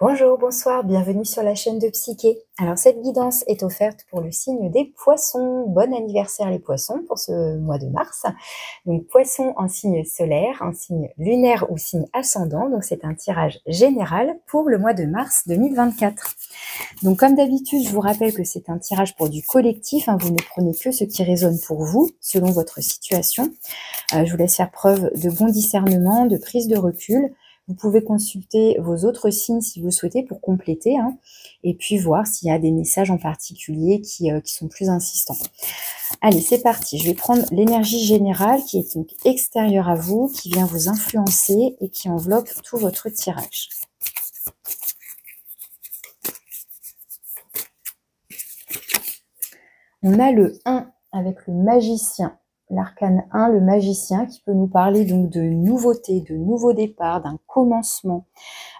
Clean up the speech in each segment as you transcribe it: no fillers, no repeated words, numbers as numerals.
Bonjour, bonsoir, bienvenue sur la chaîne de Psyché. Alors cette guidance est offerte pour le signe des poissons. Bon anniversaire les poissons pour ce mois de mars. Donc poisson en signe solaire, en signe lunaire ou signe ascendant. Donc c'est un tirage général pour le mois de mars 2024. Donc comme d'habitude, je vous rappelle que c'est un tirage pour du collectif. Vous ne prenez que ce qui résonne pour vous, selon votre situation. Je vous laisse faire preuve de bon discernement, de prise de recul. Vous pouvez consulter vos autres signes si vous souhaitez pour compléter, et puis voir s'il y a des messages en particulier qui sont plus insistants. Allez, c'est parti. Je vais prendre l'énergie générale qui est donc extérieure à vous, qui vient vous influencer et qui enveloppe tout votre tirage. On a le 1 avec le magicien. L'arcane 1, le magicien, qui peut nous parler donc de nouveautés, de nouveaux départs, d'un commencement.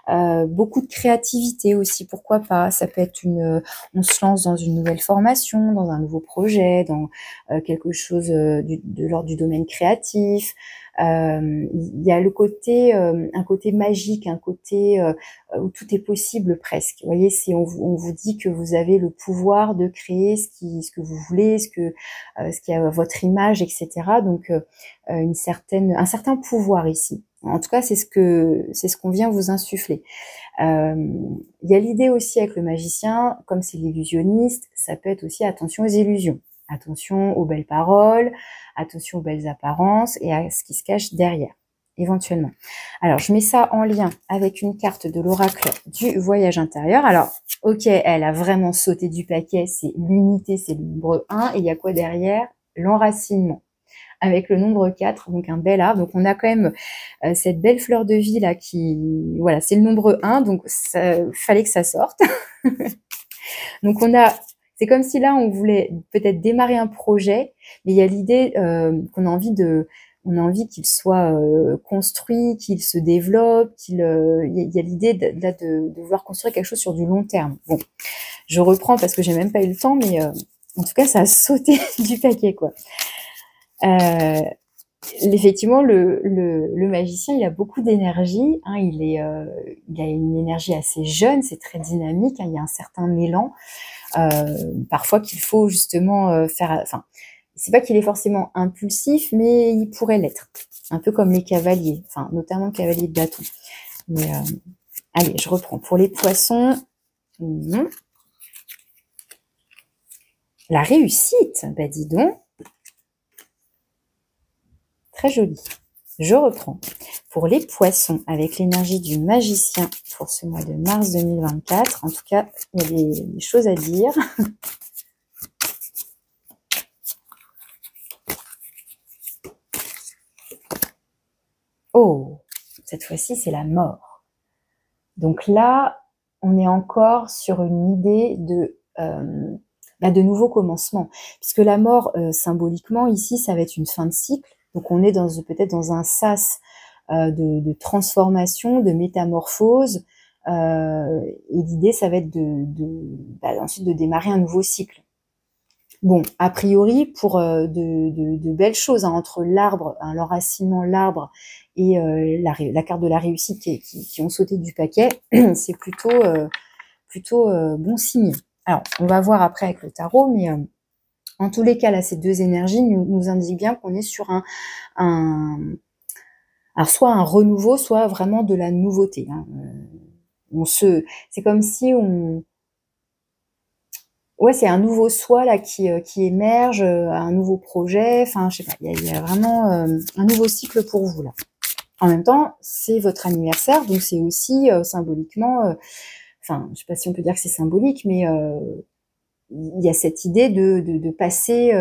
Beaucoup de créativité aussi, pourquoi pas. Ça peut être on se lance dans une nouvelle formation, dans un nouveau projet, dans quelque chose de l'ordre du domaine créatif. Il y a le côté, un côté magique, un côté où tout est possible presque. Vous voyez, si on vous dit que vous avez le pouvoir de créer ce que vous voulez, ce qui est à votre image, etc. Donc un certain pouvoir ici. En tout cas, c'est ce qu'on vient vous insuffler. Il y a l'idée aussi avec le magicien, comme c'est l'illusionniste, ça peut être aussi attention aux illusions. Attention aux belles paroles, attention aux belles apparences et à ce qui se cache derrière, éventuellement. Alors, je mets ça en lien avec une carte de l'oracle du voyage intérieur. Alors, ok, elle a vraiment sauté du paquet, c'est l'unité, c'est le nombre 1. Et il y a quoi derrière? L'enracinement. Avec le nombre 4, donc un bel arbre. Donc on a quand même cette belle fleur de vie là qui, voilà, c'est le nombre 1, donc ça fallait que ça sorte. Donc c'est comme si là on voulait peut-être démarrer un projet, mais il y a l'idée qu'on a envie qu'il soit construit, qu'il se développe, il y a l'idée de vouloir construire quelque chose sur du long terme. Bon, je reprends parce que j'ai même pas eu le temps, mais en tout cas ça a sauté du paquet quoi. Effectivement, le magicien, il a beaucoup d'énergie. Il a une énergie assez jeune, c'est très dynamique. Il y a un certain élan. Parfois qu'il faut justement faire. Enfin, c'est pas qu'il est forcément impulsif, mais il pourrait l'être. Un peu comme les cavaliers, enfin notamment le cavalier de bâton. Mais allez, je reprends. Pour les poissons, la réussite. Bah dis donc. Très joli. Je reprends. Pour les poissons, avec l'énergie du magicien pour ce mois de mars 2024, en tout cas, il y a des choses à dire. Oh, cette fois-ci, c'est la mort. Donc là, on est encore sur une idée de nouveau commencement. Puisque la mort, symboliquement, ici, ça va être une fin de cycle. Donc on est peut-être dans un sas de transformation, de métamorphose. Et l'idée, ça va être ensuite de démarrer un nouveau cycle. Bon, a priori, pour de belles choses, entre l'arbre, l'enracinement, l'arbre et la carte de la réussite qui ont sauté du paquet, c'est plutôt bon signe. Alors, on va voir après avec le tarot, mais en tous les cas, là, ces deux énergies nous indiquent bien qu'on est sur alors soit un renouveau, soit vraiment de la nouveauté. C'est comme si ouais, c'est un nouveau soi là qui émerge, un nouveau projet. Enfin, je sais pas, il y a vraiment un nouveau cycle pour vous là. En même temps, c'est votre anniversaire, donc c'est aussi symboliquement. Enfin, je sais pas si on peut dire que c'est symbolique, mais il y a cette idée de passer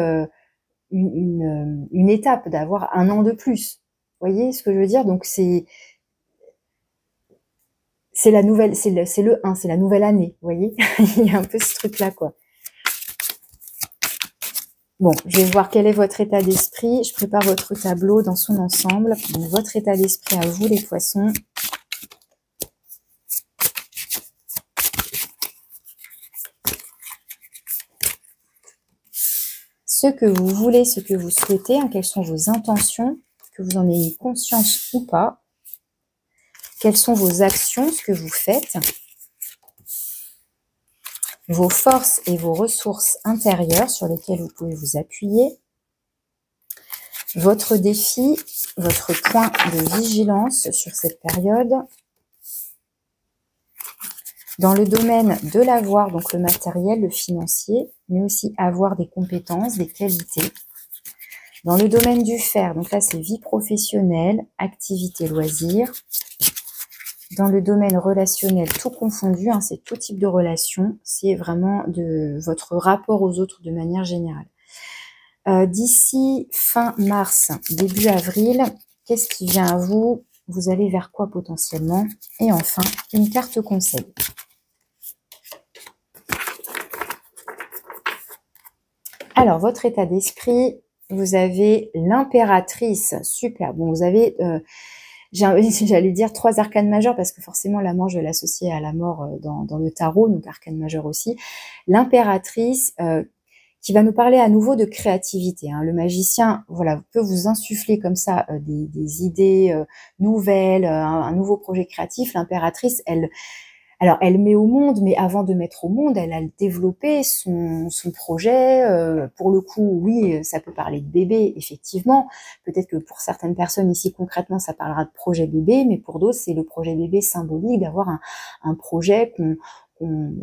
une étape, d'avoir un an de plus. Vous voyez ce que je veux dire? Donc c'est la nouvelle, c'est le 1, c'est la nouvelle année. Vous voyez? Il y a un peu ce truc là quoi. Bon, je vais voir quel est votre état d'esprit. Je prépare votre tableau dans son ensemble. Donc, votre état d'esprit à vous, les poissons. Ce que vous voulez, ce que vous souhaitez, quelles sont vos intentions, que vous en ayez conscience ou pas. Quelles sont vos actions, ce que vous faites. vos forces et vos ressources intérieures sur lesquelles vous pouvez vous appuyer, votre défi, votre point de vigilance sur cette période. Dans le domaine de l'avoir, donc le matériel, le financier, mais aussi avoir des compétences, des qualités. Dans le domaine du faire, donc là c'est vie professionnelle, activité, loisirs. Dans le domaine relationnel, tout confondu, hein, c'est tout type de relation, c'est vraiment de votre rapport aux autres de manière générale. D'ici fin mars, début avril, qu'est-ce qui vient à vous? Vous allez vers quoi potentiellement? Et enfin, une carte conseil. Alors, votre état d'esprit, vous avez l'impératrice, super. Bon, vous avez, j'allais dire 3 arcanes majeures, parce que forcément, la mort, je vais l'associer à la mort dans le tarot, donc arcane majeure aussi. L'impératrice, qui va nous parler à nouveau de créativité. Hein. Le magicien, voilà, peut vous insuffler comme ça des idées nouvelles, un nouveau projet créatif. L'impératrice, elle met au monde, mais avant de mettre au monde, elle a développé son projet. Pour le coup, oui, ça peut parler de bébé, effectivement. Peut-être que pour certaines personnes ici, concrètement, ça parlera de projet bébé, mais pour d'autres, c'est le projet bébé symbolique, d'avoir un projet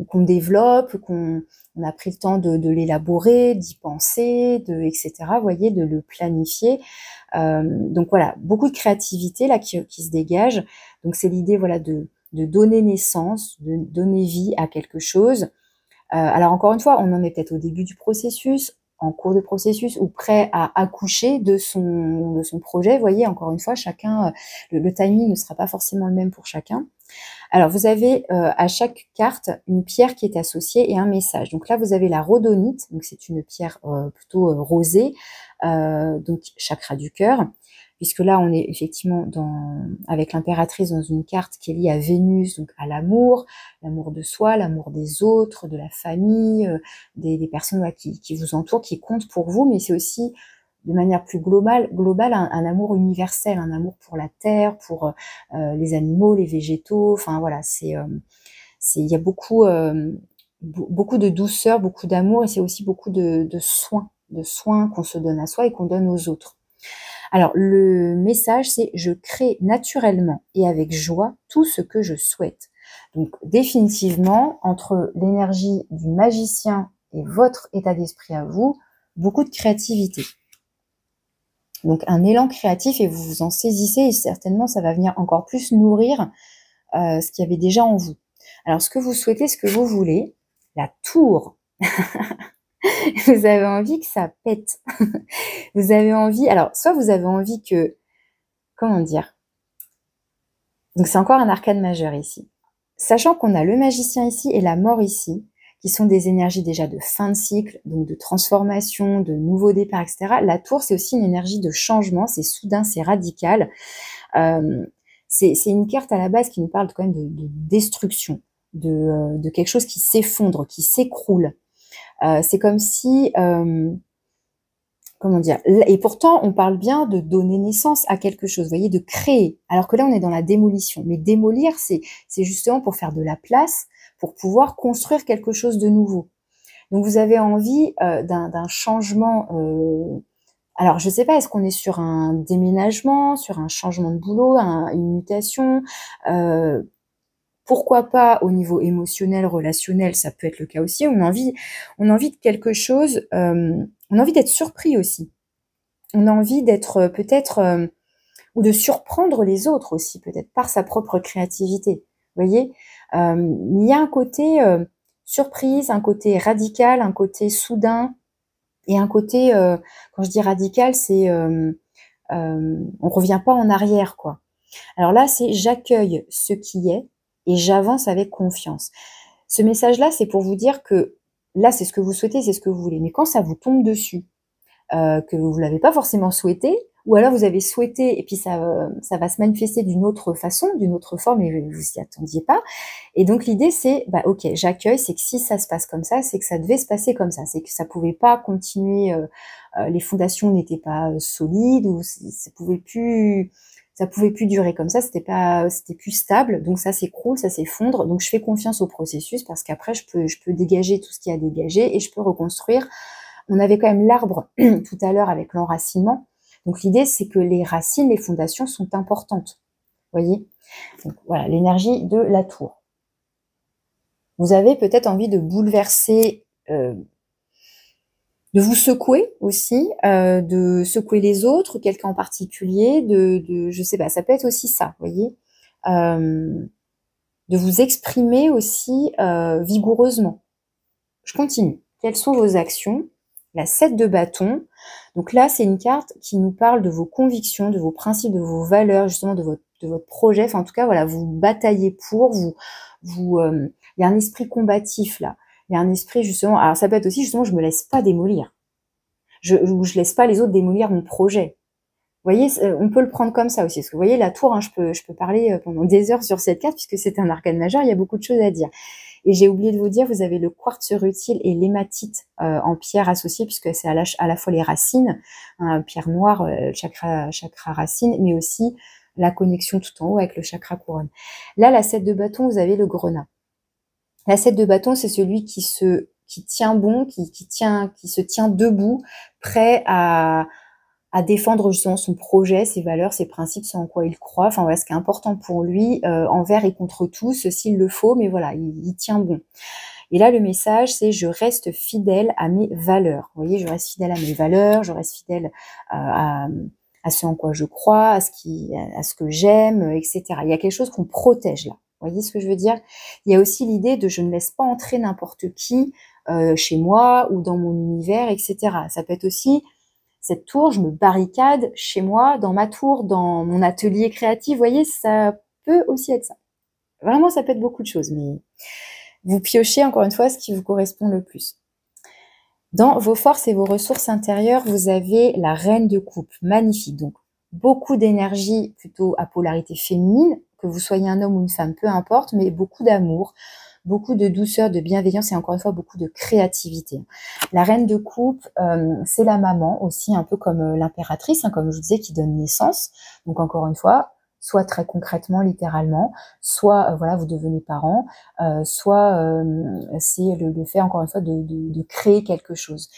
qu'on développe, qu'on a pris le temps de l'élaborer, d'y penser, etc. Vous voyez, de le planifier. Donc voilà, beaucoup de créativité là qui se dégage. Donc c'est l'idée, voilà, de donner naissance, de donner vie à quelque chose. Alors encore une fois, on en est peut-être au début du processus, en cours de processus, ou prêt à accoucher de son projet. Vous voyez, encore une fois, chacun, le timing ne sera pas forcément le même pour chacun. Alors, vous avez à chaque carte une pierre qui est associée et un message. Donc là, vous avez la rhodonite, donc c'est une pierre plutôt rosée, donc chakra du cœur, puisque là, on est effectivement avec l'impératrice dans une carte qui est liée à Vénus, donc à l'amour de soi, l'amour des autres, de la famille, des personnes qui vous entourent, qui comptent pour vous, mais c'est aussi de manière plus globale un amour universel, un amour pour la terre, pour les animaux, les végétaux. Enfin voilà, il y a beaucoup de douceur, beaucoup d'amour, et c'est aussi beaucoup de soins qu'on se donne à soi et qu'on donne aux autres. Alors le message, c'est: je crée naturellement et avec joie tout ce que je souhaite. Donc définitivement, entre l'énergie du magicien et votre état d'esprit à vous, beaucoup de créativité. Donc un élan créatif, et vous vous en saisissez, et certainement ça va venir encore plus nourrir ce qu'il y avait déjà en vous. Alors ce que vous souhaitez, ce que vous voulez, la tour. Vous avez envie que ça pète. Vous avez envie, alors soit vous avez envie que, comment dire, donc c'est encore un arcane majeur ici. Sachant qu'on a le magicien ici et la mort ici, qui sont des énergies déjà de fin de cycle, donc de transformation, de nouveau départ, etc. La tour, c'est aussi une énergie de changement, c'est soudain, c'est radical. C'est une carte à la base qui nous parle quand même de destruction, de quelque chose qui s'effondre, qui s'écroule. C'est comme si, comment dire, et pourtant on parle bien de donner naissance à quelque chose, vous voyez, de créer, alors que là on est dans la démolition. Mais démolir, c'est justement pour faire de la place, pour pouvoir construire quelque chose de nouveau. Donc vous avez envie d'un changement. Alors je sais pas, est-ce qu'on est sur un déménagement, sur un changement de boulot, une mutation, pourquoi pas au niveau émotionnel, relationnel, ça peut être le cas aussi. On a envie de quelque chose, on a envie d'être surpris aussi. On a envie d'être peut-être, ou de surprendre les autres aussi, peut-être par sa propre créativité. Vous voyez, il y a un côté surprise, un côté radical, un côté soudain, et un côté, quand je dis radical, c'est on revient pas en arrière, quoi. Alors là, c'est: j'accueille ce qui est et j'avance avec confiance. Ce message-là, c'est pour vous dire que là, c'est ce que vous souhaitez, c'est ce que vous voulez. Mais quand ça vous tombe dessus, que vous ne l'avez pas forcément souhaité, ou alors vous avez souhaité et puis ça va se manifester d'une autre façon, d'une autre forme, et vous n'y attendiez pas. Et donc l'idée, c'est, bah ok, j'accueille, c'est que si ça se passe comme ça, c'est que ça devait se passer comme ça, c'est que ça pouvait pas continuer, les fondations n'étaient pas solides, ou ça ça pouvait plus durer comme ça, c'était plus stable, donc ça s'écroule, ça s'effondre. Donc je fais confiance au processus parce qu'après je peux dégager tout ce qu'il y a à dégager et je peux reconstruire. On avait quand même l'arbre tout à l'heure avec l'enracinement. Donc l'idée c'est que les racines, les fondations sont importantes. Voyez. Donc voilà, l'énergie de la tour. Vous avez peut-être envie de bouleverser, de vous secouer aussi, de secouer les autres, quelqu'un en particulier, je sais pas, ça peut être aussi ça, vous voyez, de vous exprimer aussi vigoureusement. Je continue. Quelles sont vos actions? La 7 de bâton. Donc là, c'est une carte qui nous parle de vos convictions, de vos principes, de vos valeurs, justement de votre projet. Enfin, en tout cas, voilà, vous bataillez pour, il y a un esprit combatif là. Il y a un esprit justement. Alors ça peut être aussi justement, je me laisse pas démolir. Je laisse pas les autres démolir mon projet. Vous voyez, on peut le prendre comme ça aussi. Parce que vous voyez, la tour, hein, je peux parler pendant des heures sur cette carte puisque c'est un arcane majeur. Il y a beaucoup de choses à dire. Et j'ai oublié de vous dire, vous avez le quartz rutile et l'hématite en pierre associée, puisque c'est à la fois les racines, hein, pierre noire, chakra racine, mais aussi la connexion tout en haut avec le chakra couronne. Là, la 7 de bâton, vous avez le grenat. La 7 de bâton, c'est celui qui tient bon, qui se tient debout, prêt à défendre justement son projet, ses valeurs, ses principes, ce en quoi il croit, enfin voilà, ce qui est important pour lui, envers et contre tous, s'il le faut, mais voilà, il tient bon. Et là, le message, c'est je reste fidèle à mes valeurs. Vous voyez, je reste fidèle à mes valeurs, je reste fidèle à ce en quoi je crois, à ce que j'aime, etc. Il y a quelque chose qu'on protège là. Vous voyez ce que je veux dire? Il y a aussi l'idée de je ne laisse pas entrer n'importe qui chez moi ou dans mon univers, etc. Ça peut être aussi cette tour, je me barricade chez moi, dans ma tour, dans mon atelier créatif. Vous voyez, ça peut aussi être ça. Vraiment, ça peut être beaucoup de choses, mais vous piochez encore une fois ce qui vous correspond le plus. Dans vos forces et vos ressources intérieures, vous avez la reine de coupe, magnifique. Donc, beaucoup d'énergie plutôt à polarité féminine, que vous soyez un homme ou une femme, peu importe, mais beaucoup d'amour, beaucoup de douceur, de bienveillance et encore une fois beaucoup de créativité. La reine de coupe, c'est la maman aussi, un peu comme l'impératrice, hein, comme je vous disais, qui donne naissance. Donc encore une fois, soit très concrètement, littéralement, soit voilà, vous devenez parent, soit c'est le fait encore une fois de créer quelque chose.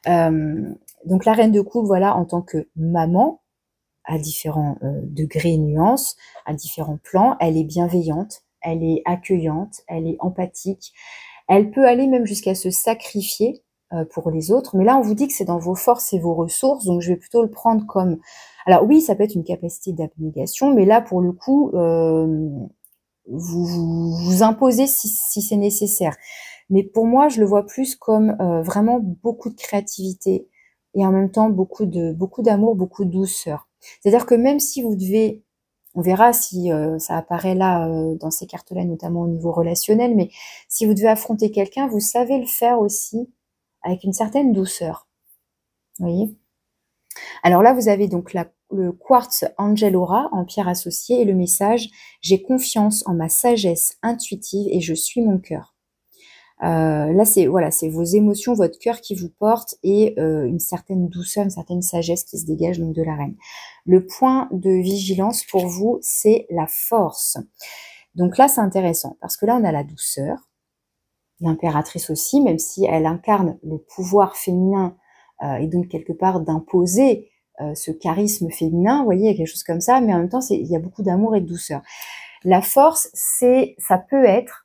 Donc la reine de coupe, voilà, en tant que maman, à différents degrés et nuances, à différents plans, elle est bienveillante, elle est accueillante, elle est empathique, elle peut aller même jusqu'à se sacrifier pour les autres, mais là on vous dit que c'est dans vos forces et vos ressources, donc je vais plutôt le prendre comme... Alors oui, ça peut être une capacité d'abnégation, mais là pour le coup, vous imposez si c'est nécessaire. Mais pour moi, je le vois plus comme vraiment beaucoup de créativité et en même temps beaucoup d'amour, beaucoup de douceur. C'est-à-dire que même si vous devez, on verra si ça apparaît là dans ces cartes-là, notamment au niveau relationnel, mais si vous devez affronter quelqu'un, vous savez le faire aussi avec une certaine douceur. Vous voyez? Alors là, vous avez donc le quartz Angel Aura en pierre associée et le message « J'ai confiance en ma sagesse intuitive et je suis mon cœur ». Là, c'est voilà, c'est vos émotions, votre cœur qui vous porte et une certaine douceur, une certaine sagesse qui se dégage donc de la reine. Le point de vigilance pour vous, c'est la force. Donc là, c'est intéressant parce que là, on a la douceur, l'impératrice aussi, même si elle incarne le pouvoir féminin et donc quelque part d'imposer ce charisme féminin, vous voyez, il y a quelque chose comme ça, mais en même temps, il y a beaucoup d'amour et de douceur. La force, ça peut être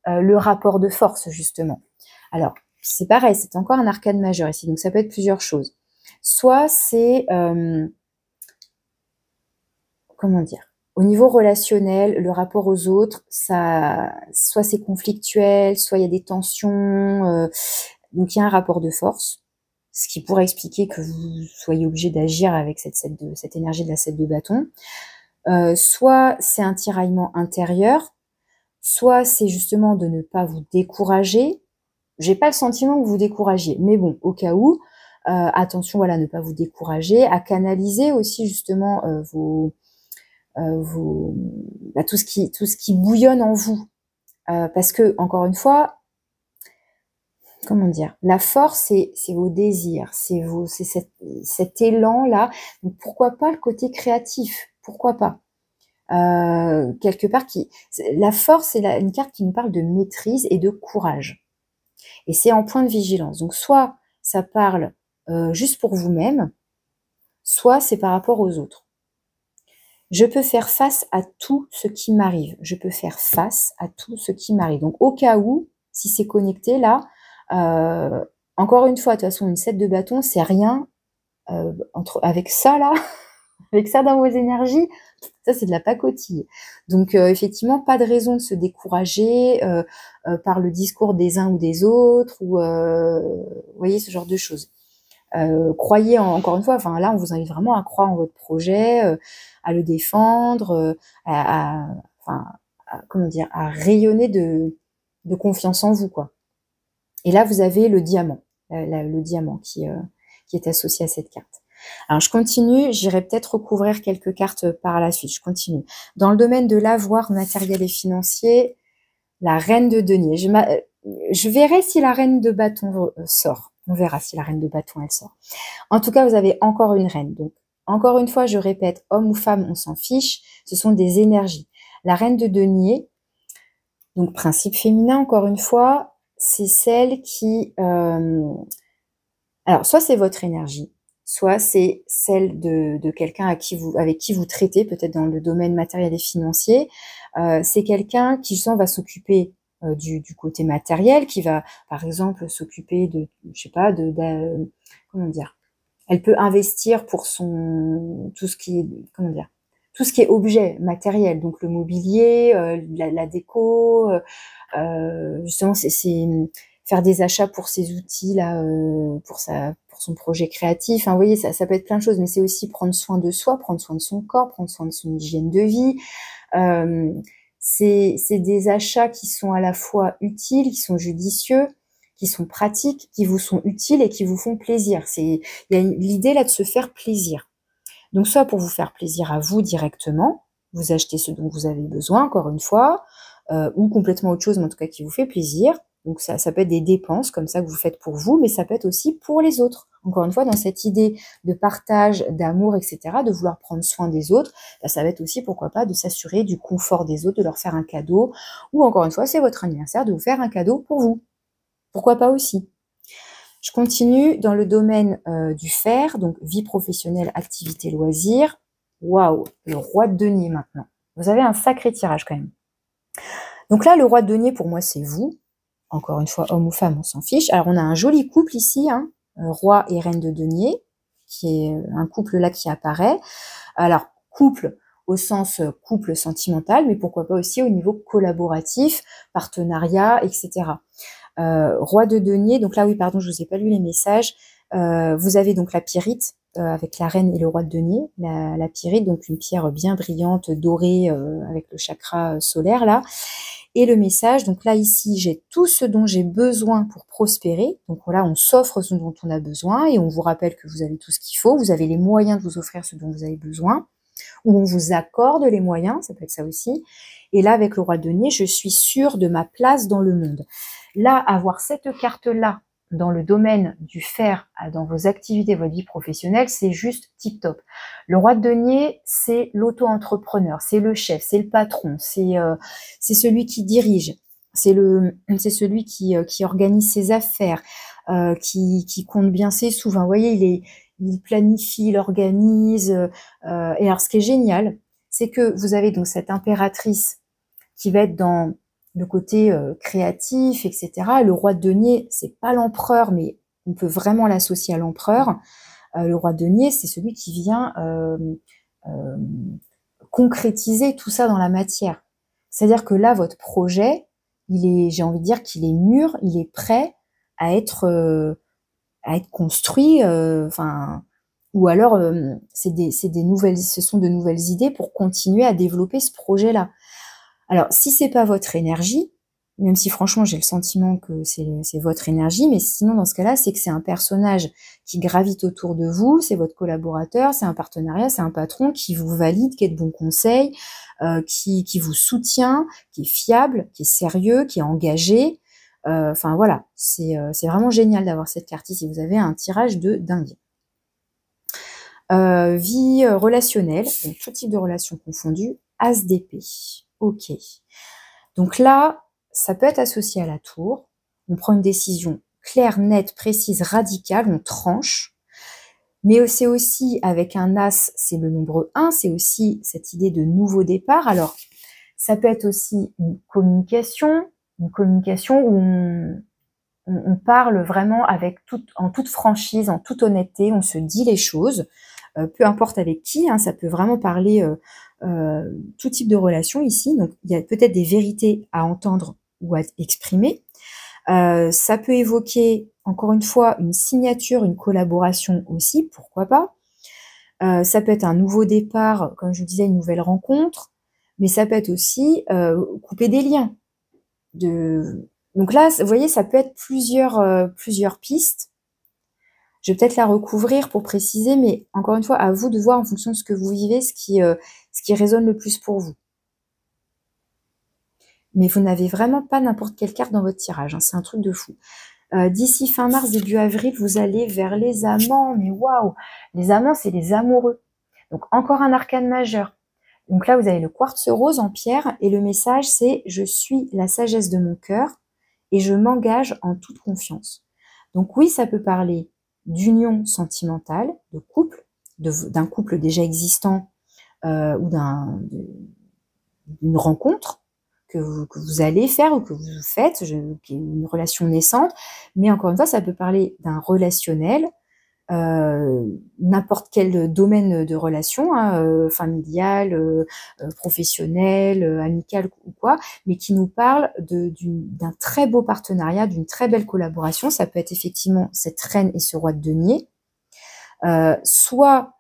le rapport de force, justement. Alors, c'est pareil, c'est encore un arcane majeur ici, donc ça peut être plusieurs choses. Soit c'est, comment dire, au niveau relationnel, le rapport aux autres, soit c'est conflictuel, soit il y a des tensions, donc il y a un rapport de force, ce qui pourrait expliquer que vous soyez obligé d'agir avec cette énergie de la 7 de bâton. Soit c'est un tiraillement intérieur, soit c'est justement de ne pas vous décourager. J'ai pas le sentiment que vous vous découragiez, mais bon, au cas où, attention, voilà, ne pas vous décourager, à canaliser aussi justement tout ce qui bouillonne en vous, parce que encore une fois, comment dire, la force, c'est vos désirs, c'est cet élan là. Donc pourquoi pas le côté créatif? pourquoi pas. Quelque part, la force, c'est une carte qui nous parle de maîtrise et de courage. Et c'est en point de vigilance. Donc, soit ça parle juste pour vous-même, soit c'est par rapport aux autres. Je peux faire face à tout ce qui m'arrive. Je peux faire face à tout ce qui m'arrive. Donc, au cas où, si c'est connecté là, encore une fois, de toute façon, une 7 de bâton, c'est rien avec ça là, avec ça dans vos énergies, ça c'est de la pacotille. Donc effectivement, pas de raison de se décourager par le discours des uns ou des autres, ou vous voyez, ce genre de choses. Croyez encore une fois, enfin là on vous invite vraiment à croire en votre projet, à le défendre, comment dire, à rayonner de confiance en vous, quoi. Et là vous avez le diamant, le diamant qui est associé à cette carte. Alors, je continue, j'irai peut-être recouvrir quelques cartes par la suite, je continue. Dans le domaine de l'avoir matériel et financier, la reine de denier. Je verrai si la reine de bâton sort. On verra si la reine de bâton, elle sort. En tout cas, vous avez encore une reine. Donc, encore une fois, je répète, homme ou femme, on s'en fiche. Ce sont des énergies. La reine de denier, donc principe féminin, encore une fois, c'est celle qui... alors, soit c'est votre énergie, soit c'est celle de quelqu'un avec qui vous traitez, peut-être dans le domaine matériel et financier. C'est quelqu'un qui, justement, va s'occuper du côté matériel, qui va, par exemple, s'occuper de, je sais pas, comment dire, elle peut investir pour tout ce qui est, comment dire, tout ce qui est objet matériel, donc le mobilier, la déco, justement, c'est faire des achats pour ses outils là, pour son projet créatif. Hein, vous voyez, ça peut être plein de choses, mais c'est aussi prendre soin de soi, prendre soin de son corps, prendre soin de son hygiène de vie. C'est des achats qui sont à la fois utiles, qui sont judicieux, qui sont pratiques, qui vous sont utiles et qui vous font plaisir. Il y a l'idée là de se faire plaisir. Donc soit pour vous faire plaisir à vous directement, vous achetez ce dont vous avez besoin, encore une fois, ou complètement autre chose, mais en tout cas qui vous fait plaisir. Donc ça peut être des dépenses comme ça que vous faites pour vous, mais ça peut être aussi pour les autres. Encore une fois, dans cette idée de partage, d'amour, etc., de vouloir prendre soin des autres, ça va être aussi, pourquoi pas, de s'assurer du confort des autres, de leur faire un cadeau, ou encore une fois, c'est votre anniversaire, de vous faire un cadeau pour vous. Pourquoi pas aussi. Je continue dans le domaine du fer, donc vie professionnelle, activité, loisirs. Waouh, le roi de denier maintenant. Vous avez un sacré tirage quand même. Donc là, le roi de denier, pour moi, c'est vous. Encore une fois, homme ou femme, on s'en fiche. Alors, on a un joli couple ici, hein, roi et reine de denier, qui est un couple là qui apparaît. Alors, couple au sens couple sentimental, mais pourquoi pas aussi au niveau collaboratif, partenariat, etc. Roi de denier, donc là, oui, pardon, je vous ai pas lu les messages. Vous avez donc la pyrite, avec la reine et le roi de denier. La pyrite, donc une pierre bien brillante, dorée, avec le chakra solaire, là. Et le message, donc là ici, j'ai tout ce dont j'ai besoin pour prospérer. Donc là, on s'offre ce dont on a besoin et on vous rappelle que vous avez tout ce qu'il faut. Vous avez les moyens de vous offrir ce dont vous avez besoin. Ou on vous accorde les moyens, ça peut être ça aussi. Et là, avec le roi de denier, je suis sûre de ma place dans le monde. Là, avoir cette carte-là dans le domaine du fer, dans vos activités, votre vie professionnelle, c'est juste tip top. Le roi de denier, c'est l'auto-entrepreneur, c'est le chef, c'est le patron, c'est celui qui dirige, c'est celui qui organise ses affaires, qui compte bien ses sous. Enfin, vous voyez, il planifie, il organise. Et alors, ce qui est génial, c'est que vous avez donc cette impératrice qui va être dans le côté créatif, etc. Le roi de denier, c'est pas l'empereur, mais on peut vraiment l'associer à l'empereur. Le roi de denier, c'est celui qui vient concrétiser tout ça dans la matière. C'est-à-dire que là, votre projet, j'ai envie de dire qu'il est mûr, il est prêt à être construit, ou alors ce sont de nouvelles idées pour continuer à développer ce projet-là. Alors, si c'est pas votre énergie, même si franchement j'ai le sentiment que c'est votre énergie, mais sinon dans ce cas-là, c'est que c'est un personnage qui gravite autour de vous, c'est votre collaborateur, c'est un partenariat, c'est un patron qui vous valide, qui est de bons conseils, qui vous soutient, qui est fiable, qui est sérieux, qui est engagé. Enfin voilà, c'est vraiment génial d'avoir cette carte ici. Vous avez un tirage de dingue. Vie relationnelle, donc tout type de relation confondue, As d'épée. Ok. Donc là, ça peut être associé à la tour. On prend une décision claire, nette, précise, radicale, on tranche. Mais c'est aussi, avec un As, c'est le nombre 1, c'est aussi cette idée de nouveau départ. Alors, ça peut être aussi une communication où on parle vraiment en toute franchise, en toute honnêteté, on se dit les choses, peu importe avec qui, hein, ça peut vraiment parler tout type de relation ici. Donc, il y a peut-être des vérités à entendre ou à exprimer. Ça peut évoquer, encore une fois, une signature, une collaboration aussi, pourquoi pas. Ça peut être un nouveau départ, comme je vous disais, une nouvelle rencontre, mais ça peut être aussi couper des liens. Donc là, vous voyez, ça peut être plusieurs pistes. Je vais peut-être la recouvrir pour préciser, mais encore une fois, à vous de voir en fonction de ce que vous vivez, ce qui résonne le plus pour vous. Mais vous n'avez vraiment pas n'importe quelle carte dans votre tirage, hein, c'est un truc de fou. D'ici fin mars, début avril, vous allez vers les amants, mais waouh! Les amants, c'est les amoureux. Donc encore un arcane majeur. Donc là, vous avez le quartz rose en pierre, et le message, c'est « Je suis la sagesse de mon cœur, et je m'engage en toute confiance ». Donc oui, ça peut parler d'union sentimentale, de couple, d'un couple déjà existant ou d'une rencontre que vous allez faire ou que vous faites, qui est une relation naissante. Mais encore une fois, ça peut parler d'un relationnel, n'importe quel domaine de relation, hein, familial, professionnel, amical ou quoi, mais qui nous parle d'un très beau partenariat, d'une très belle collaboration. Ça peut être effectivement cette reine et ce roi de denier. Soit,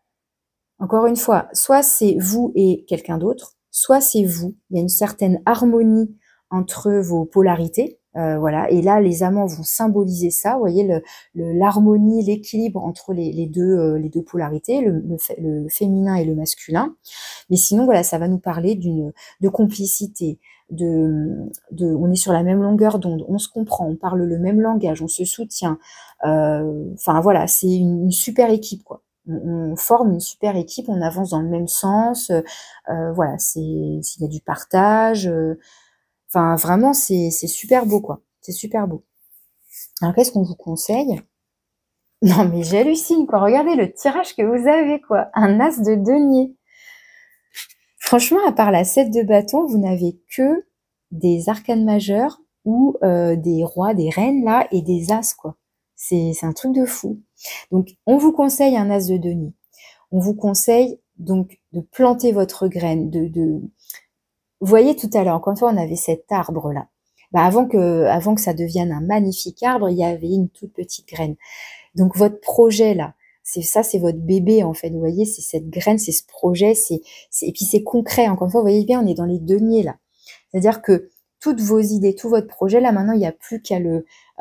encore une fois, soit c'est vous et quelqu'un d'autre, soit c'est vous. Il y a une certaine harmonie entre vos polarités. Voilà. Et là, les amants vont symboliser ça. Vous voyez l'harmonie, l'équilibre entre les deux polarités, le féminin et le masculin. Mais sinon, voilà, ça va nous parler de complicité, on est sur la même longueur d'onde, on se comprend, on parle le même langage, on se soutient. Enfin voilà, c'est une super équipe, quoi. On forme une super équipe, on avance dans le même sens. Voilà, il y a du partage. Enfin, vraiment, c'est super beau, quoi. C'est super beau. Alors, qu'est-ce qu'on vous conseille? Non, mais j'hallucine, quoi. Regardez le tirage que vous avez, quoi. Un as de denier. Franchement, à part la 7 de bâton, vous n'avez que des arcanes majeurs ou des rois, des reines, là, et des as, quoi. C'est un truc de fou. Donc, on vous conseille un as de denier. On vous conseille, donc, de planter votre graine, Vous voyez, tout à l'heure, encore une fois, on avait cet arbre-là. Bah, avant que ça devienne un magnifique arbre, il y avait une toute petite graine. Donc, votre projet, là, c'est votre bébé, en fait. Vous voyez, c'est cette graine, c'est ce projet, et puis c'est concret. Encore une fois, vous voyez bien, on est dans les deniers, là. C'est-à-dire que toutes vos idées, tout votre projet, là, maintenant, il n'y a plus qu'à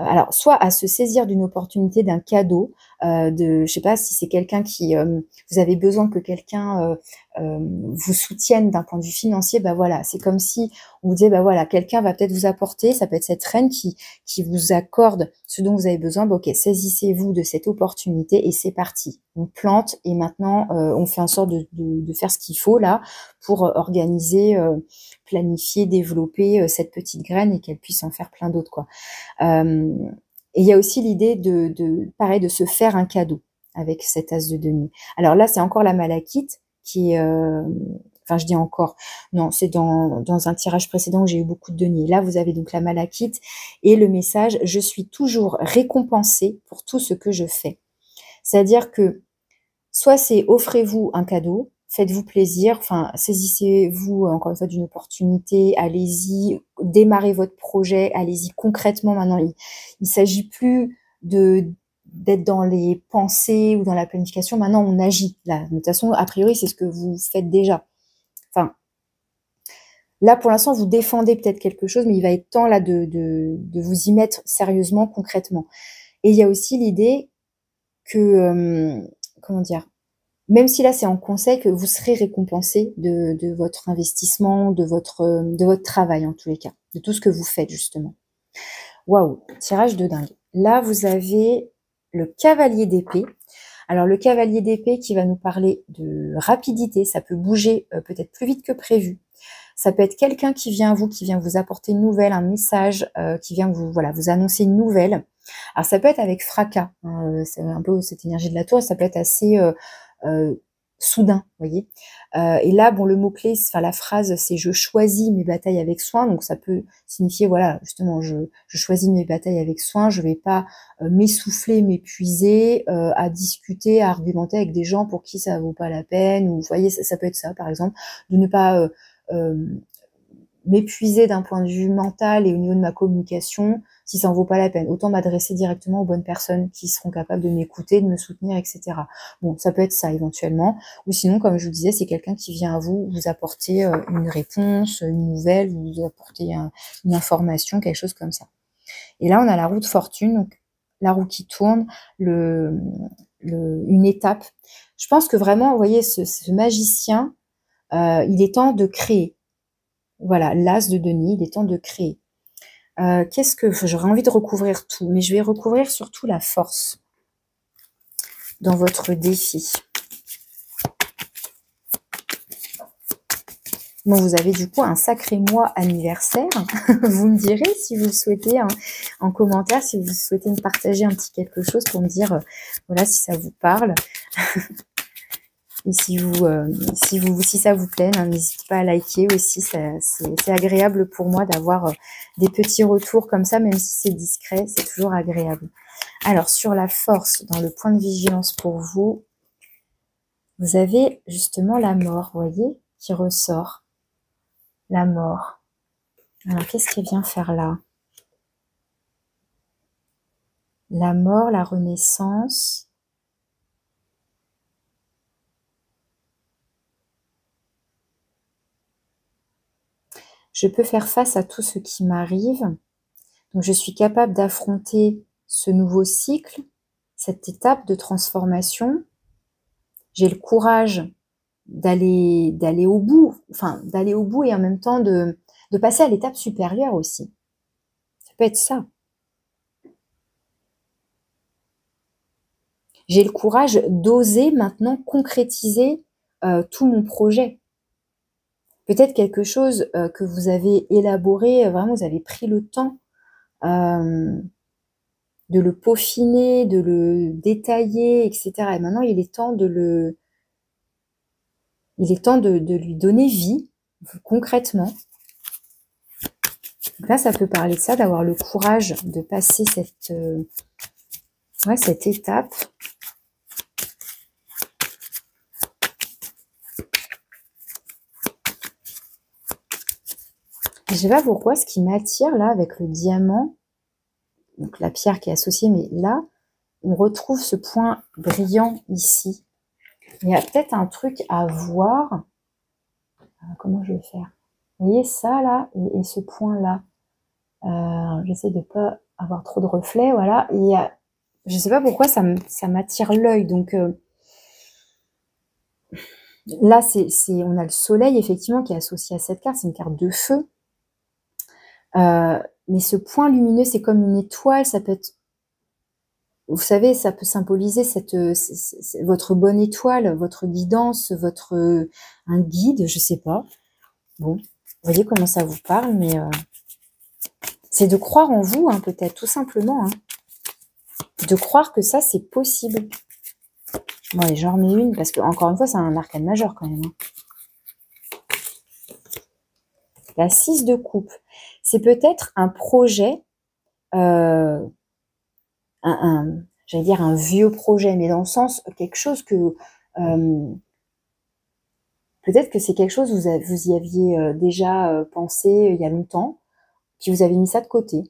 alors, soit à se saisir d'une opportunité, d'un cadeau, je sais pas si c'est quelqu'un vous avez besoin que quelqu'un vous soutienne d'un point de vue financier, bah voilà, c'est comme si on vous disait, bah voilà, quelqu'un va peut-être vous apporter, ça peut être cette reine qui vous accorde ce dont vous avez besoin, bah ok, saisissez-vous de cette opportunité et c'est parti. On plante et maintenant on fait en sorte de faire ce qu'il faut là pour organiser, planifier, développer cette petite graine et qu'elle puisse en faire plein d'autres, quoi. Et il y a aussi l'idée pareil, de se faire un cadeau avec cet as de denier. Alors là, c'est encore la malachite qui est, enfin je dis encore, non, c'est dans un tirage précédent où j'ai eu beaucoup de deniers. Là, vous avez donc la malachite et le message « Je suis toujours récompensée pour tout ce que je fais ». C'est-à-dire que soit c'est offrez-vous un cadeau, faites-vous plaisir, enfin saisissez-vous encore une fois d'une opportunité, allez-y, démarrez votre projet, allez-y concrètement. Maintenant, il s'agit plus d'être dans les pensées ou dans la planification. Maintenant, on agit. Là, de toute façon, a priori, c'est ce que vous faites déjà. Enfin, là, pour l'instant, vous défendez peut-être quelque chose, mais il va être temps là de vous y mettre sérieusement, concrètement. Et il y a aussi l'idée que, comment dire, même si là c'est en conseil, que vous serez récompensé de votre investissement, de votre travail en tous les cas, de tout ce que vous faites justement. Waouh, tirage de dingue. Là vous avez le cavalier d'épée. Alors le cavalier d'épée qui va nous parler de rapidité, ça peut bouger peut-être plus vite que prévu. Ça peut être quelqu'un qui vient à vous, qui vient vous apporter une nouvelle, un message, qui vient vous, voilà, vous annoncer une nouvelle. Alors ça peut être avec fracas, hein, c'est un peu cette énergie de la tour, ça peut être assez soudain, vous voyez. Et là, bon, le mot-clé, enfin la phrase, c'est je choisis mes batailles avec soin, donc ça peut signifier, voilà, justement, je choisis mes batailles avec soin, je vais pas m'essouffler, m'épuiser, à discuter, à argumenter avec des gens pour qui ça vaut pas la peine, ou vous voyez, ça peut être ça, par exemple, de ne pas m'épuiser d'un point de vue mental et au niveau de ma communication, si ça en vaut pas la peine. Autant m'adresser directement aux bonnes personnes qui seront capables de m'écouter, de me soutenir, etc. Bon, ça peut être ça éventuellement. Ou sinon, comme je vous disais, c'est quelqu'un qui vient à vous, vous apporter une réponse, une nouvelle, vous apporter une information, quelque chose comme ça. Et là, on a la roue de fortune, donc la roue qui tourne, une étape. Je pense que vraiment, vous voyez, ce magicien, il est temps de créer. Voilà, l'as de denier, il est temps de créer. Qu'est-ce que j'aurais envie de recouvrir tout, mais je vais recouvrir surtout la force dans votre défi. Bon, vous avez du coup un sacré mois anniversaire. Vous me direz si vous le souhaitez en commentaire, si vous souhaitez me partager un petit quelque chose pour me dire, voilà, si ça vous parle. Et si ça vous plaît, n'hésitez pas à liker aussi. C'est agréable pour moi d'avoir des petits retours comme ça, même si c'est discret, c'est toujours agréable. Alors, sur la force, dans le point de vigilance pour vous, vous avez justement la mort, vous voyez, qui ressort. La mort. Alors, qu'est-ce qu'elle vient faire là? La mort, la renaissance. Je peux faire face à tout ce qui m'arrive. Donc, je suis capable d'affronter ce nouveau cycle, cette étape de transformation. J'ai le courage d'aller au bout, enfin, d'aller au bout et en même temps de passer à l'étape supérieure aussi. Ça peut être ça. J'ai le courage d'oser maintenant concrétiser tout mon projet. Peut-être quelque chose que vous avez élaboré, vraiment vous avez pris le temps de le peaufiner, de le détailler, etc. Et maintenant, il est temps de lui donner vie, concrètement. Donc là, ça peut parler de ça, d'avoir le courage de passer cette étape. Je sais pas pourquoi, ce qui m'attire là avec le diamant, donc la pierre qui est associée, mais là, on retrouve ce point brillant ici. Il y a peut-être un truc à voir. Comment je vais faire? Vous voyez ça là et ce point là. J'essaie de pas avoir trop de reflets, voilà. Il y a, je sais pas pourquoi ça m'attire l'œil, donc là on a le soleil effectivement qui est associé à cette carte, c'est une carte de feu. Mais ce point lumineux, c'est comme une étoile, ça peut être, vous savez, ça peut symboliser votre bonne étoile, votre guidance, un guide, je sais pas. Bon, vous voyez comment ça vous parle, mais c'est de croire en vous, hein, peut-être, tout simplement. Hein. De croire que ça, c'est possible. Bon, allez, j'en remets une, parce que, encore une fois, c'est un arcane majeur, quand même. Hein. La 6 de coupe. C'est peut-être un projet, j'allais dire un vieux projet, mais dans le sens, quelque chose que... peut-être que c'est quelque chose, vous y aviez déjà pensé il y a longtemps, puis vous avez mis ça de côté,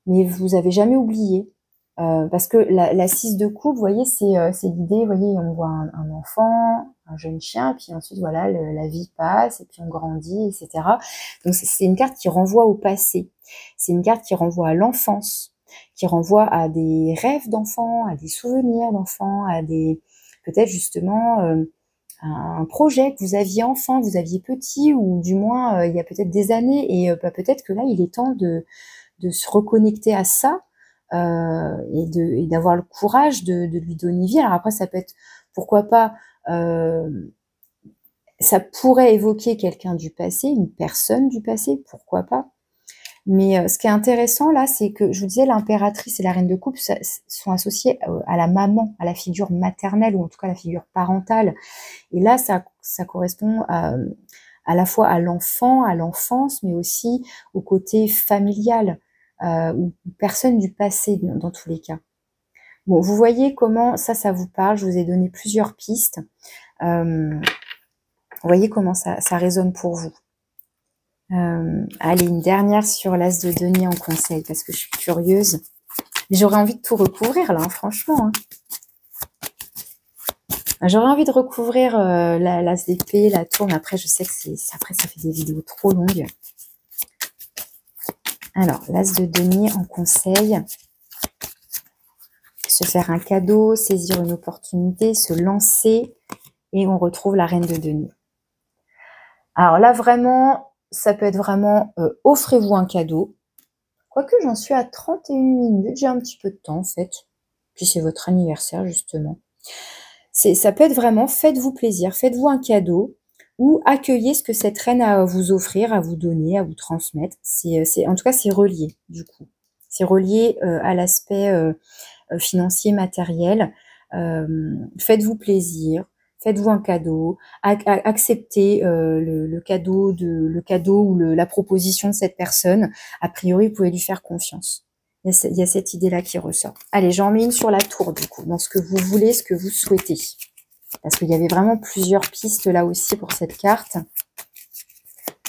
mais vous avez jamais oublié. Parce que la 6 de coupe, vous voyez, c'est l'idée, vous voyez, on voit un enfant, un jeune chien, puis ensuite, voilà, la vie passe, et puis on grandit, etc. Donc, c'est une carte qui renvoie au passé. C'est une carte qui renvoie à l'enfance, qui renvoie à des rêves d'enfants, à des souvenirs d'enfants, à des, peut-être justement, un projet que vous aviez enfant, vous aviez petit, ou du moins, il y a peut-être des années, et peut-être que là, il est temps de se reconnecter à ça, et d'avoir le courage de lui donner vie. Alors après, ça peut être, pourquoi pas, ça pourrait évoquer quelqu'un du passé, une personne du passé, pourquoi pas. Mais ce qui est intéressant là, c'est que je vous disais, l'impératrice et la reine de coupe sont associées à la maman, à la figure maternelle ou en tout cas à la figure parentale. Et là, ça correspond à la fois à l'enfant, à l'enfance, mais aussi au côté familial ou personne du passé dans tous les cas. Bon, vous voyez comment ça vous parle. Je vous ai donné plusieurs pistes. Vous voyez comment ça résonne pour vous. Allez, une dernière sur l'as de denier en conseil, parce que je suis curieuse. Mais j'aurais envie de tout recouvrir, là, hein, franchement. Hein. J'aurais envie de recouvrir l'as d'épée, la tour, mais après, je sais que après, ça fait des vidéos trop longues. Alors, l'as de denier en conseil. Se faire un cadeau, saisir une opportunité, se lancer, et on retrouve la reine de denier. Alors là, vraiment, ça peut être vraiment, offrez-vous un cadeau. Quoique j'en suis à 31 minutes, j'ai un petit peu de temps en fait. Puis c'est votre anniversaire justement. Ça peut être vraiment, faites-vous plaisir, faites-vous un cadeau ou accueillez ce que cette reine a à vous offrir, à vous donner, à vous transmettre. En tout cas, c'est relié du coup. C'est relié à l'aspect financier, matériel. Faites-vous plaisir. Faites-vous un cadeau, acceptez le cadeau ou la proposition de cette personne. A priori, vous pouvez lui faire confiance. Il y a cette idée-là qui ressort. Allez, j'en mets une sur la tour, du coup, dans ce que vous voulez, ce que vous souhaitez. Parce qu'il y avait vraiment plusieurs pistes là aussi pour cette carte.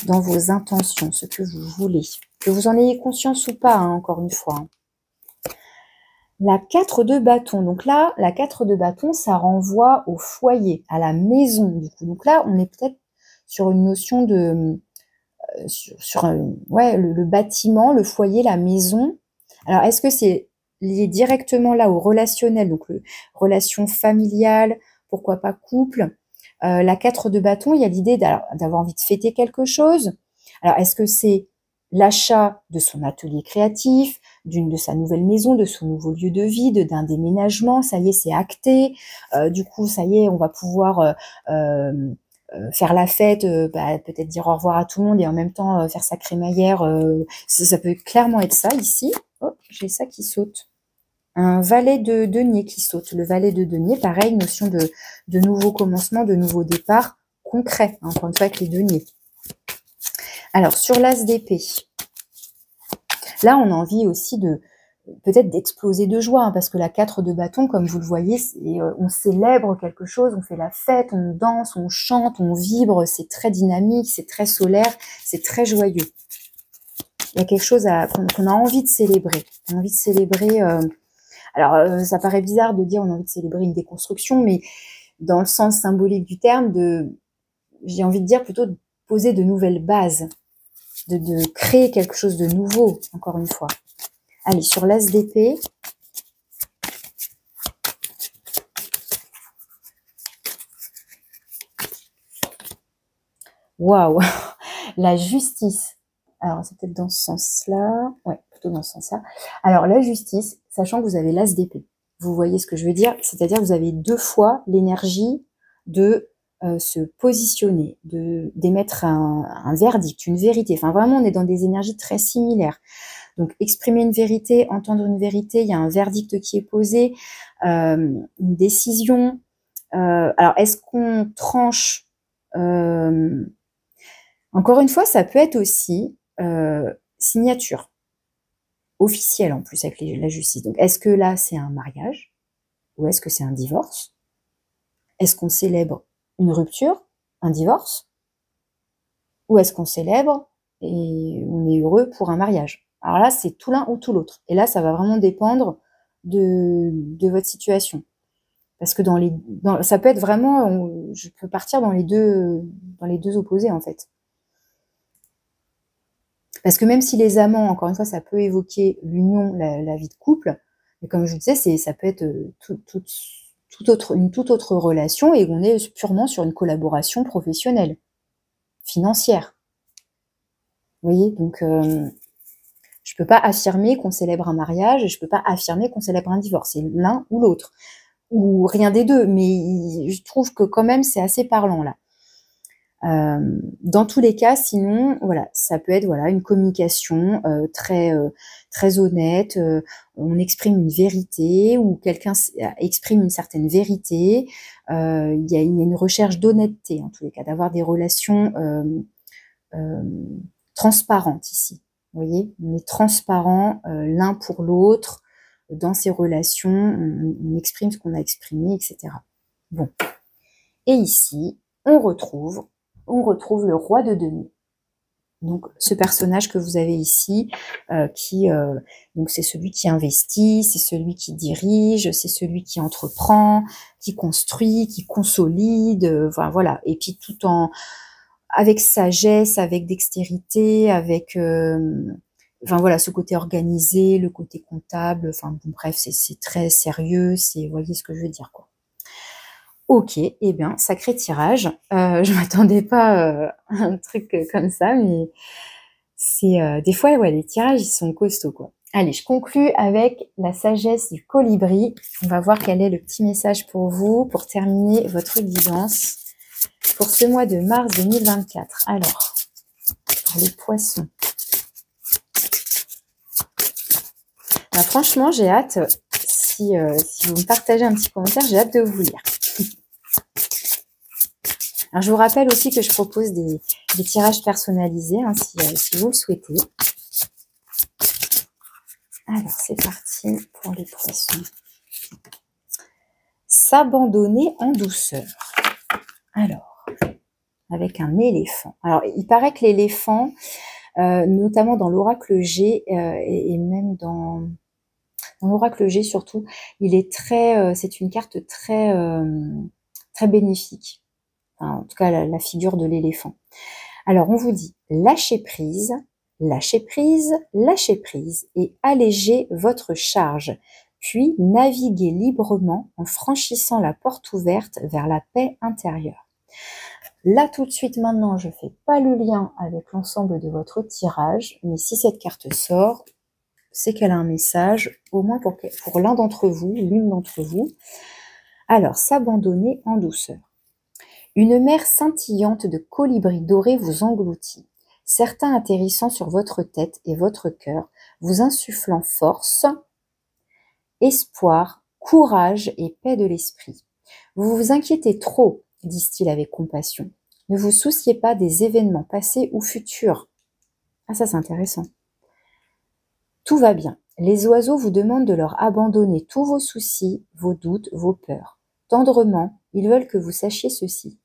Dans vos intentions, ce que vous voulez. Que vous en ayez conscience ou pas, hein, encore une fois. Hein. La 4 de bâton. Donc là, la 4 de bâton, ça renvoie au foyer, à la maison, du coup. Donc là, on est peut-être sur une notion de... ouais, le bâtiment, le foyer, la maison. Alors, est-ce que c'est lié directement là au relationnel, donc relation familiale, pourquoi pas couple. La 4 de bâton, il y a l'idée d'avoir envie de fêter quelque chose. Alors, est-ce que c'est l'achat de son atelier créatif, de sa nouvelle maison, de son nouveau lieu de vie, d'un déménagement, ça y est, c'est acté. Du coup, ça y est, on va pouvoir faire la fête, peut-être dire au revoir à tout le monde et en même temps faire sa crémaillère. Ça peut clairement être ça ici. Oh, j'ai ça qui saute. Un valet de denier qui saute. Le valet de denier, pareil, notion de nouveau commencement, de nouveau départ concret, hein, encore une fois avec les deniers. Alors, sur l'as d'épée, là, on a envie aussi peut-être d'exploser de joie, hein, parce que la 4 de bâton, comme vous le voyez, on célèbre quelque chose, on fait la fête, on danse, on chante, on vibre, c'est très dynamique, c'est très solaire, c'est très joyeux. Il y a quelque chose qu'on a envie de célébrer. On a envie de célébrer... alors, ça paraît bizarre de dire on a envie de célébrer une déconstruction, mais dans le sens symbolique du terme, j'ai envie de dire plutôt de poser de nouvelles bases, de créer quelque chose de nouveau, encore une fois. Allez, sur l'as d'épée. Waouh, la justice. Alors, c'est peut-être dans ce sens-là. Ouais, plutôt dans ce sens-là. Alors, la justice, sachant que vous avez l'as d'épée. Vous voyez ce que je veux dire? C'est-à-dire que vous avez 2 fois l'énergie de se positionner, d'émettre un verdict, une vérité. Enfin, vraiment, on est dans des énergies très similaires. Donc, exprimer une vérité, entendre une vérité, il y a un verdict qui est posé, une décision. Alors, est-ce qu'on tranche encore une fois, ça peut être aussi signature officielle en plus avec la justice. Donc, est-ce que là, c'est un mariage ou est-ce que c'est un divorce? Est-ce qu'on célèbre une rupture, un divorce? Ou est-ce qu'on célèbre et on est heureux pour un mariage? Alors là, c'est tout l'un ou tout l'autre. Et là, ça va vraiment dépendre de votre situation. Parce que ça peut être vraiment, je peux partir dans les deux opposés en fait. Parce que même si les amants, encore une fois, ça peut évoquer l'union, la vie de couple, mais comme je vous disais, ça peut être une toute autre relation et on est purement sur une collaboration professionnelle, financière. Vous voyez, donc Je peux pas affirmer qu'on célèbre un mariage et je peux pas affirmer qu'on célèbre un divorce. C'est l'un ou l'autre. Ou rien des deux. Mais je trouve que quand même, c'est assez parlant là. Dans tous les cas, sinon, voilà, ça peut être voilà une communication très honnête. On exprime une vérité ou quelqu'un exprime une certaine vérité. Il y a une recherche d'honnêteté en tous les cas, d'avoir des relations transparentes ici. Vous voyez, on est transparent l'un pour l'autre dans ces relations. On exprime ce qu'on a exprimé, etc. Bon, et ici, on retrouve le roi de denier. Donc, ce personnage que vous avez ici, donc c'est celui qui investit, c'est celui qui dirige, c'est celui qui entreprend, qui construit, qui consolide, voilà. Et puis tout avec sagesse, avec dextérité, avec, voilà, ce côté organisé, le côté comptable. Enfin, bon, bref, c'est très sérieux. Vous voyez ce que je veux dire, quoi. Ok, eh bien, sacré tirage. Je m'attendais pas à un truc comme ça, mais c'est des fois, ouais, les tirages, ils sont costauds, quoi. Allez, je conclus avec la sagesse du colibri. On va voir quel est le petit message pour vous, pour terminer votre guidance pour ce mois de mars 2024. Alors, pour les poissons. Bah, franchement, j'ai hâte, si vous me partagez un petit commentaire, j'ai hâte de vous lire. Alors, je vous rappelle aussi que je propose des tirages personnalisés, hein, si vous le souhaitez. Alors, c'est parti pour les poissons. S'abandonner en douceur. Alors, avec un éléphant. Alors, il paraît que l'éléphant, notamment dans l'oracle G, et même dans l'oracle G surtout, il est c'est une carte très bénéfique. Enfin, en tout cas, la figure de l'éléphant. Alors, on vous dit lâchez prise, lâchez prise, lâchez prise et allégez votre charge, puis naviguez librement en franchissant la porte ouverte vers la paix intérieure. Là, tout de suite, maintenant, je ne fais pas le lien avec l'ensemble de votre tirage, mais si cette carte sort, c'est qu'elle a un message, au moins pour l'un d'entre vous, l'une d'entre vous. Alors, s'abandonner en douceur. Une mer scintillante de colibris dorés vous engloutit, certains atterrissant sur votre tête et votre cœur, vous insufflant force, espoir, courage et paix de l'esprit. Vous vous inquiétez trop, disent-ils avec compassion. Ne vous souciez pas des événements passés ou futurs. Ah, ça c'est intéressant. Tout va bien. Les oiseaux vous demandent de leur abandonner tous vos soucis, vos doutes, vos peurs. Tendrement, ils veulent que vous sachiez ceci.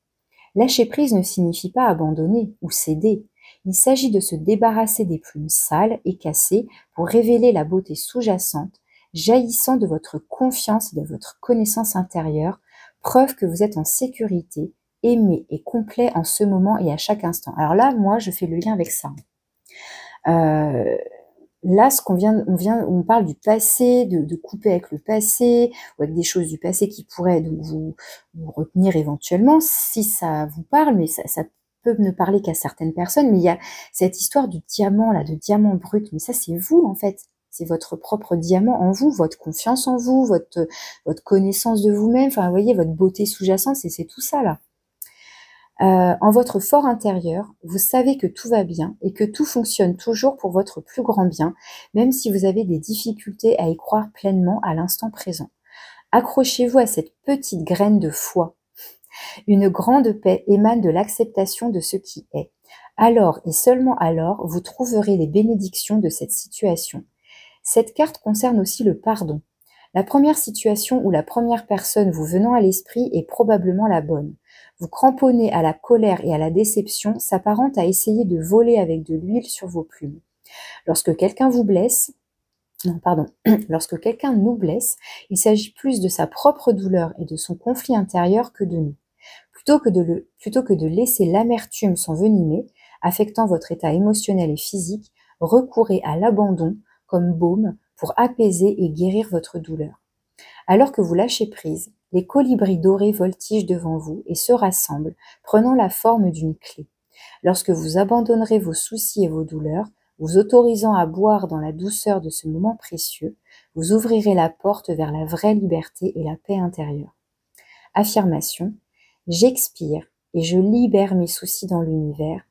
Lâcher prise ne signifie pas abandonner ou céder. Il s'agit de se débarrasser des plumes sales et cassées pour révéler la beauté sous-jacente, jaillissant de votre confiance et de votre connaissance intérieure, preuve que vous êtes en sécurité, aimé et complet en ce moment et à chaque instant. Alors là, moi, je fais le lien avec ça. Là, on parle du passé, de couper avec le passé, ou avec des choses du passé qui pourraient donc vous retenir éventuellement, si ça vous parle, mais ça peut ne parler qu'à certaines personnes. Mais il y a cette histoire du diamant, là, de diamant brut, mais ça, c'est vous, en fait. C'est votre propre diamant en vous, votre confiance en vous, votre connaissance de vous-même, enfin, vous voyez, votre beauté sous-jacente, c'est tout ça, là. En votre fort intérieur, vous savez que tout va bien et que tout fonctionne toujours pour votre plus grand bien, même si vous avez des difficultés à y croire pleinement à l'instant présent. Accrochez-vous à cette petite graine de foi. Une grande paix émane de l'acceptation de ce qui est. Alors et seulement alors, vous trouverez les bénédictions de cette situation. Cette carte concerne aussi le pardon. La première situation ou la première personne vous venant à l'esprit est probablement la bonne. Vous cramponnez à la colère et à la déception s'apparente à essayer de voler avec de l'huile sur vos plumes. Lorsque quelqu'un vous blesse, lorsque quelqu'un nous blesse, il s'agit plus de sa propre douleur et de son conflit intérieur que de nous. Plutôt que de laisser l'amertume s'envenimer, affectant votre état émotionnel et physique, recourez à l'abandon comme baume pour apaiser et guérir votre douleur. Alors que vous lâchez prise, les colibris dorés voltigent devant vous et se rassemblent, prenant la forme d'une clé. Lorsque vous abandonnerez vos soucis et vos douleurs, vous autorisant à boire dans la douceur de ce moment précieux, vous ouvrirez la porte vers la vraie liberté et la paix intérieure. Affirmation: j'expire et je libère mes soucis dans l'univers.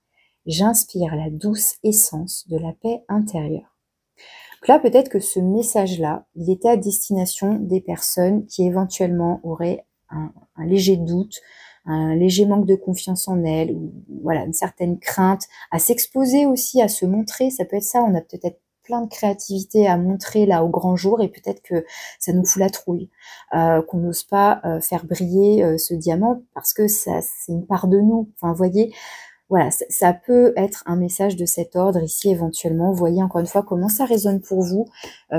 J'inspire la douce essence de la paix intérieure. Donc là, peut-être que ce message-là, il était à destination des personnes qui éventuellement auraient un léger doute, un léger manque de confiance en elles, ou voilà, une certaine crainte à s'exposer aussi, à se montrer. Ça peut être ça, on a peut-être plein de créativité à montrer là au grand jour et peut-être que ça nous fout la trouille, qu'on n'ose pas faire briller ce diamant parce que ça, c'est une part de nous. Enfin, vous voyez, voilà, ça peut être un message de cet ordre ici éventuellement. Vous voyez encore une fois comment ça résonne pour vous,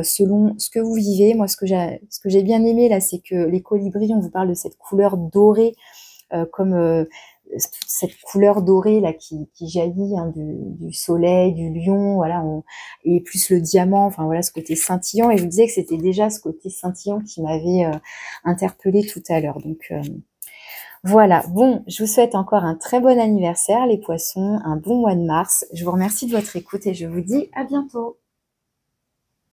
selon ce que vous vivez. Moi, ce que j'ai bien aimé là, c'est que les colibris, on vous parle de cette couleur dorée, comme cette couleur dorée là qui jaillit hein, du soleil, du lion, voilà, et plus le diamant, enfin voilà, ce côté scintillant. Et je vous disais que c'était déjà ce côté scintillant qui m'avait interpellée tout à l'heure. Donc voilà, bon, je vous souhaite encore un très bon anniversaire les poissons, un bon mois de mars. Je vous remercie de votre écoute et je vous dis à bientôt.